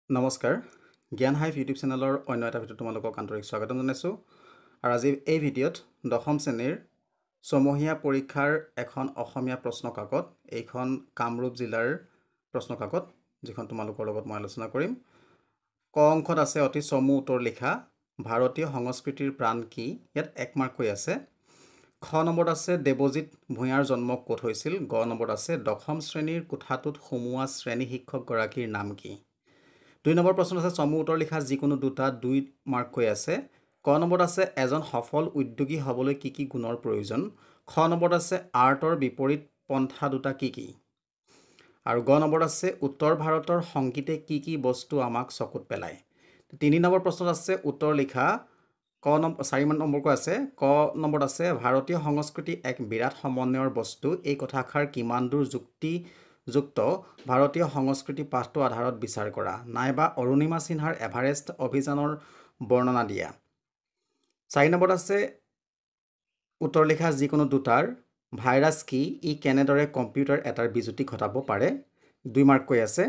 নমস্কাৰ জ্ঞান hive YouTube চেনেলৰ অন্য এটা ভিডিঅ'ত তোমালোকক আন্তৰিক স্বাগতম জনাইছোঁ আৰু আজি এই ভিডিঅ'ত দশম শ্ৰেণীৰ ছমহীয়া পৰীক্ষাৰ এখন অসমীয়া প্ৰশ্ন কাকত এইখন কামৰূপ জিলাৰ প্ৰশ্ন কাকত যিখন তোমালোকৰ লগত মই আলোচনা কৰিম ক অংশত আছে অতি চমু উত্তৰ লিখা ভাৰতীয় সংস্কৃতিৰ প্ৰাণ কি ইয়াত 1 মাৰ্ক কৈ আছে খ নম্বৰত আছে দেৱজিৎ ভূঞাৰ জন্ম ক'ত হৈছিল গ নম্বৰত আছে দশম শ্ৰেণীৰ কোঠাটোত সোমোৱা শ্ৰেণী শিক্ষকগৰাকীৰ নাম কি 2 নম্বৰ প্ৰশ্ন আছে চমু উত্তৰ লিখা যিকোনো দুটা 2 মাৰ্ক কৈ আছে ক নম্বৰত আছে এজন সফল উদ্যোগী হ'বলৈ কি কি গুণৰ প্ৰয়োজন খ নম্বৰত আছে আৰ্টৰ বিপৰীত পন্থা দুটা কি কি আৰু গ নম্বৰত আছে উত্তৰ ভাৰতৰ সংগীতে কি কি বস্তু আমাক চকুত পেলায় 3 নম্বৰ প্ৰশ্নত আছে উত্তৰ লিখা ক নম্বৰ 4 নম্বৰ কৈ আছে ক নম্বৰত আছে ভাৰতীয় সংস্কৃতি এক বিৰাট সমন্বয়ৰ বস্তু এই কথাষাৰ কিমান দূৰ যুক্ত ভাৰতীয় সংস্কৃতি পাঠটো আধাৰত বিচাৰ কৰা নাইবা অৰুণিমা সিনহাৰ এভাৰেষ্ট অভিযানৰ বৰ্ণনা দিয়া 4 নম্বৰত আছে উত্তৰ লিখা যিকোনো দুটাৰ ভাইৰাছ কি ই কেনেদৰে কম্পিউটাৰ এটাৰ বিজুতি ঘটাব পাৰে 2 মাৰ্ক কৈ আছে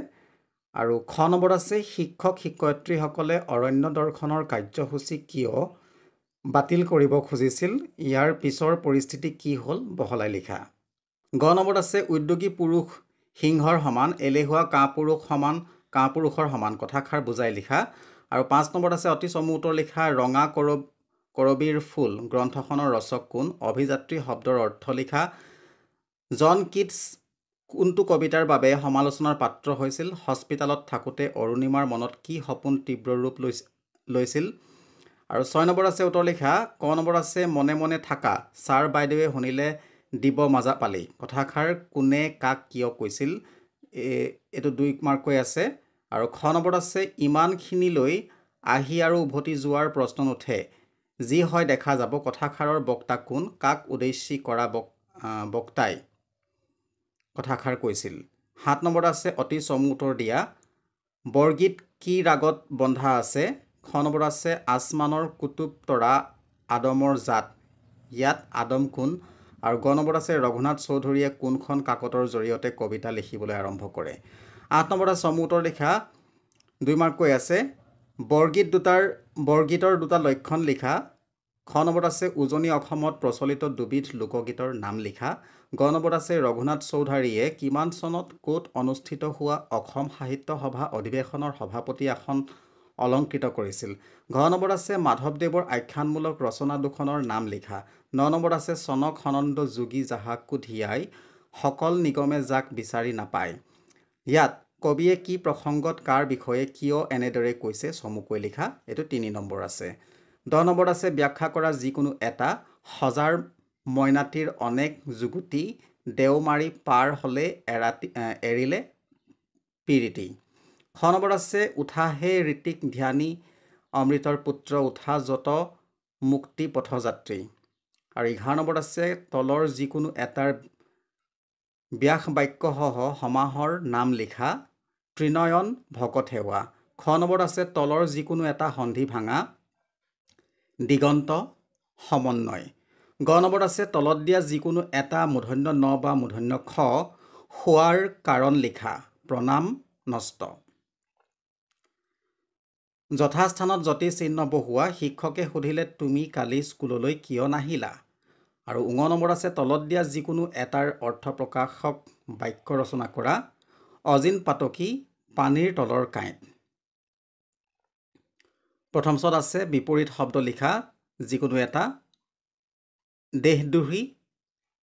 আৰু খ নম্বৰত আছে শিক্ষক শিক্ষয়িত্ৰীসকলে অৰণ্য দৰ্শনৰ কাৰ্যসূচী কিয় বাতিল কৰিব খুজিছিল ইয়াৰ পিছৰ পৰিস্থিতি কি হ'ল বহলাই লিখা গ নম্বৰত আছে উদ্যোগী পুৰুষ সিংহৰ সমান এলেহুৱা কাপুৰুষৰ সমান কথাষাৰ বুজাই লিখা আৰু 5 নম্বৰত আছে অতি চমু উত্তৰ লিখা ৰঙা কৰবীৰ ফুল গ্ৰন্থখনৰ ৰচক কোন অভিযাত্ৰী শব্দৰ অৰ্থ লিখা জন কিটছ কোনটো কবিতাৰ বাবে সমালোচনাৰ পাত্ৰ হৈছিল হস্পিটালত থাকোঁতে অৰুণিমাৰ মনত কি সপোন তীব্ৰ ৰূপ লৈছিল আৰু 6 নম্বৰ আছে উত্তৰ লিখা ক নম্বৰ আছে মনে মনে থাকা ছাৰ বাইদেৱে শুনিলে দিব মাজা পালি কথাষাৰ কোনে কাক কিয় কৈছিল এইটো 2 মাৰ্ক কৈ আছে আৰু খ নম্বৰত আছে ইমানখিনিলৈ আহি আৰু উভতি যোৱাৰ প্ৰশ্ন নুঠে যি হয় দেখা যাব কথাষাৰৰ বক্তা কোন কাক উদ্দেশ্যি কৰা বক্তাই কথাষাৰ কৈছিল 7 নম্বৰত আছে অতি চমু উত্তৰ দিয়া বৰগীত কি ৰাগত বন্ধা আছে খ নম্বৰত আছে আসমানৰ কুতুব তৰা আদমৰ জাত ইয়াত আদম কোন আৰু গ নম্বৰত আছে ৰঘুনাথ চৌধুৰীয়ে কোনখন কাকতৰ জৰিয়তে কবিতা লিখিবলৈ আৰম্ভ কৰে 8 নম্বৰত চমু উত্তৰ লিখা 2 মাৰ্ক কৈ আছে বৰগীতৰ দুটা লক্ষণ লিখা খ নম্বৰত আছে উজনি অসমত প্ৰচলিত দুবিধ লোকগীতৰ নাম লিখা গ নম্বৰত আছে ৰঘুনাথ চৌধুৰীয়ে কিমান চনত ক'ত অনুষ্ঠিত হোৱা অসম সাহিত্য সভা অধিৱেশনৰ সভাপতি আসন অলংকৃত কৰিছিল ঘ নম্বৰত আছে মাধৱদেৱৰ আখ্যানমূলক ৰচনা দুখনৰ নাম লিখা 9 নম্বৰত আছে চনক সনন্দ যোগী জাহাকু ধিয়াই সকল নিগমে যাক বিচাৰি নাপায় ইয়াত কবিয়ে কি প্ৰসংগত কাৰ বিষয়ে কিয় এনেদৰে কৈছে চমুকৈ লিখা এইটো 3 নম্বৰ আছে 10 নম্বৰত আছে ব্যাখ্যা কৰা যিকোনো এটা হজাৰ মইনাটিৰ অনেক যুগুতি দেওমাৰি পাৰ হলে এৰিলে পিৰিতি খ নম্বৰত আছে উঠা হে ঋতিক ধ্যানী অমৃতৰ পুত্ৰ উঠা যত মুক্তি পথযাত্ৰী আৰু 11 নম্বৰত আছে তলৰ যিকোনো এটাৰ ব্যাস বাক্যসহ সমাহৰ নাম লিখা ত্ৰিনয়ন ভকত সেৱা খ নম্বৰত আছে তলৰ যিকোনো এটা সন্ধি ভাঙা দিগন্ত সমন্বয় গ নম্বৰত আছে তলত দিয়া যিকোনো এটা মূৰ্ধন্য ন বা মূৰ্ধন্য খ হোৱাৰ কাৰণ লিখা প্ৰণাম নষ্ট যথাস্থানত যতি চিহ্ন বহুৱা শিক্ষকে সুধিলে তুমি কালি স্কুললৈ কিয় নাহিলা আৰু 19 নম্বৰ আছে তলত দিয়া যিকোনো এটাৰ অৰ্থ প্ৰকাশক বাক্য ৰচনা কৰা অজিন পাতকী পানীৰ তলৰ কাঁইট প্ৰথম ছত আছে বিপৰীত শব্দ লিখা যিকোনো এটা দেহদোহী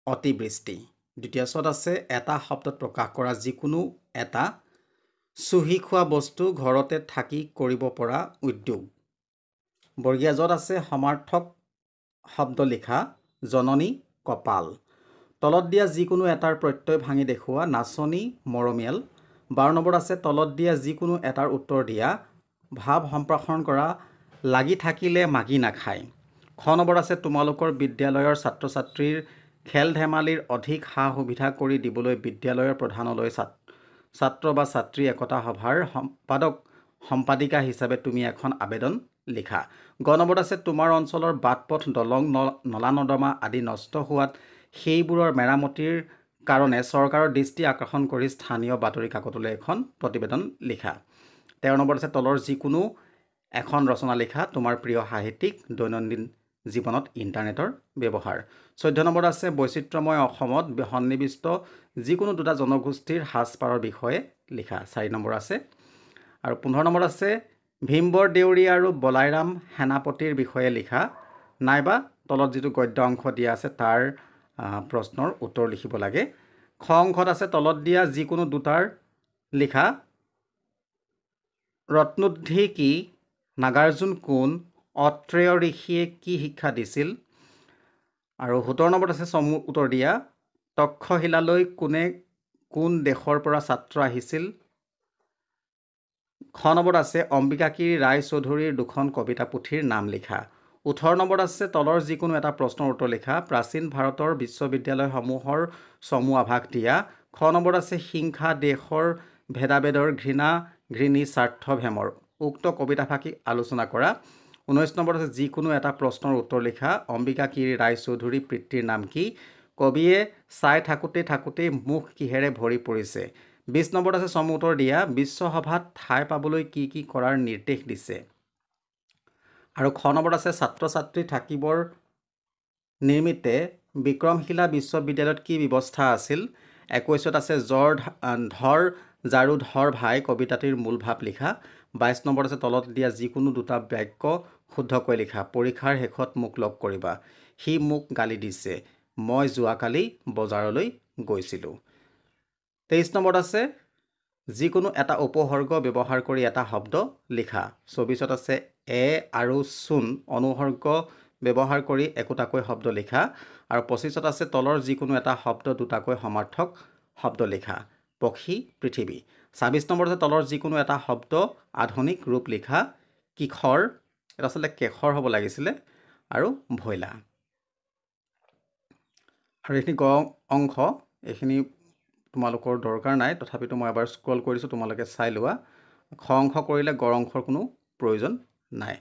অতিবৃষ্টি দ্বিতীয় ছত আছে এটা শব্দত প্ৰকাশ কৰা যিকোনো এটা চুহি খোৱা বস্তু ঘৰতে থাকি কৰিব পৰা উদ্যোগ বৰ্গীয়া যত আছে সমাৰ্থক শব্দ লিখা জননী কপাল তলত দিয়া যিকোনো এটাৰ প্ৰত্যয় ভাঙি দেখুওৱা নাচনী মৰমীয়াল 12 নম্বৰ আছে তলত দিয়া যিকোনো এটাৰ উত্তৰ দিয়া ভাৱ সম্প্ৰসাৰণ কৰা লাগি থাকিলে মাগি নাখায় খ নম্বৰ আছে তোমালোকৰ বিদ্যালয়ৰ ছাত্ৰ ছাত্ৰীৰ খেল ধেমালিৰ অধিক সা সুবিধা কৰি দিবলৈ বিদ্যালয়ৰ প্ৰধানলৈ ছাত্ৰ বা ছাত্ৰী একতা সভাৰ সম্পাদিকা হিচাপে তুমি এখন আবেদন লিখা গ নম্বৰত আছে তোমাৰ অঞ্চলৰ বাট পথ দলং নলা নৰ্দমা আদি নষ্ট হোৱাত সেইবোৰৰ মেৰামতিৰ কাৰণে চৰকাৰৰ দৃষ্টি আকৰ্ষণ কৰি স্থানীয় বাতৰি কাকতলৈ এখন প্ৰতিবেদন লিখা 13 নম্বৰত আছে তলৰ যিকোনো এখন ৰচনা লিখা তোমাৰ প্ৰিয় সাহিত্যিক দৈনন্দিন জীৱনত ইণ্টাৰনেটৰ ব্যৱহাৰ। 14 নম্বৰত আছে বৈচিত্ৰ্যময় অসমত সন্নিৱিষ্ট যিকোনো দুটা জনগোষ্ঠীৰ সাজপাৰৰ বিষয়ে লিখা। 4 নম্বৰ আছে। আৰু 15 নম্বৰত আছে ভীমবৰ দেউৰী আৰু বলাইৰাম সেনাপতিৰ বিষয়ে লিখা নাইবা তলত যিটো গদ্য অংশ দিয়া আছে তাৰ প্ৰশ্নৰ উত্তৰ লিখিব লাগে। খ অংশত আছে তলত দিয়া যিকোনো দুটাৰ লিখা ৰত্নোদ্ধি কি, নাগাৰ্জুন কোন, অত্ৰেয় ঋষিয়ে কি শিক্ষা দিছিল। আৰু 17 নম্বৰত আছে চমু উত্তৰ দিয়া তক্ষশিলালৈ কোন দেশৰ পৰা ছাত্ৰ আহিছিল। খ নম্বৰত আছে অম্বিকাগিৰি ৰায়চৌধুৰীৰ দুখন কবিতা পুথিৰ নাম লিখা। 18 নম্বৰত আছে তলৰ যিকোনো এটা প্ৰশ্নৰ উত্তৰ লিখা প্ৰাচীন ভাৰতৰ বিশ্ববিদ্যালয়সমূহৰ চমু আভাস দিয়া। খ নম্বৰত আছে হিংসা দেশৰ ভেদাভেদৰ ঘৃণী স্বাৰ্থভেমৰ উক্ত কবিতাফাঁকি আলোচনা কৰা। 19 নম্বৰত আছে যিকোনো এটা প্ৰশ্নৰ উত্তৰ লিখা অম্বিকাগিৰি ৰায়চৌধুৰী পিতৃৰ নাম কি, কবিয়ে চাই থাকোঁতেই মুখ কিহেৰে ভৰি পৰিছে। 20 নম্বৰত আছে চমু উত্তৰ দিয়া বিশ্বসভাত ঠাই পাবলৈ কি কি কৰাৰ নিৰ্দেশ দিছে। আৰু খ নম্বৰত আছে ছাত্ৰ ছাত্ৰী থাকিবৰ নিমিত্তে বিক্ৰমশিলা বিশ্ববিদ্যালয়ত কি ব্যৱস্থা আছিল। 21ত আছে ধৰ ঝাৰু ধৰ ভাই কবিতাটিৰ মূল ভাৱ লিখা। 22 নম্বৰত আছে তলত দিয়া যিকোনো দুটা বাক্য শুদ্ধকৈ লিখা পৰীক্ষাৰ শেষত মোক লগ কৰিবা, সি মোক গালি দিছে, মই যোৱাকালি বজাৰলৈ গৈছিলোঁ। 23 নম্বৰত আছে যিকোনো এটা উপসৰ্গ ব্যৱহাৰ কৰি এটা শব্দ লিখা। 24ত আছে এ আৰু চোন অনুসৰ্গ ব্যৱহাৰ কৰি একোটাকৈ শব্দ লিখা। আৰু 25ত আছে তলৰ যিকোনো এটা শব্দ দুটাকৈ সমাৰ্থক শব্দ লিখা পক্ষী পৃথিৱী। 26 নম্বৰত আছে তলৰ যিকোনো এটা শব্দ আধুনিক ৰূপ লিখা কিশোৰ, এটা আচলতে কেশৰ হ'ব লাগিছিলে, আৰু ভৈলা। আৰু এইখিনি গ অংশ এইখিনি তোমালোকৰ দৰকাৰ নাই, তথাপিতো মই এবাৰ স্ক্ৰল কৰিছোঁ, তোমালোকে চাই লোৱা। খ অংশ কৰিলে গ অংশৰ কোনো প্ৰয়োজন নাই।